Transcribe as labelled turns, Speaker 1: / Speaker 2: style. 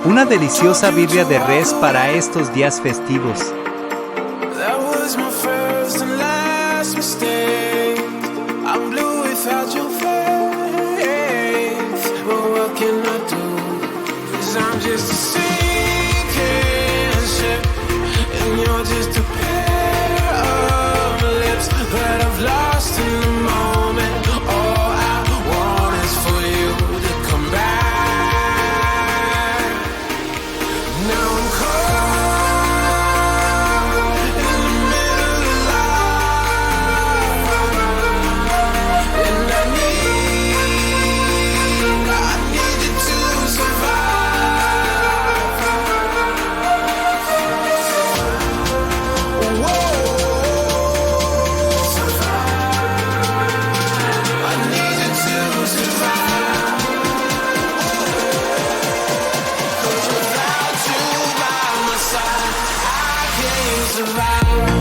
Speaker 1: Una deliciosa birria de res para estos días festivos.
Speaker 2: That was my first and last mistake. I'm blue without your face. But what can I do? 'Cause I'm just a sinking ship, and you're just a pair of lips that I've lost in the moment. All I want is for you to come back. Now I'm caught in the middle of life, and I need you to survive. Whoa, I need you to survive. 'Cause without you by my side, I can't survive.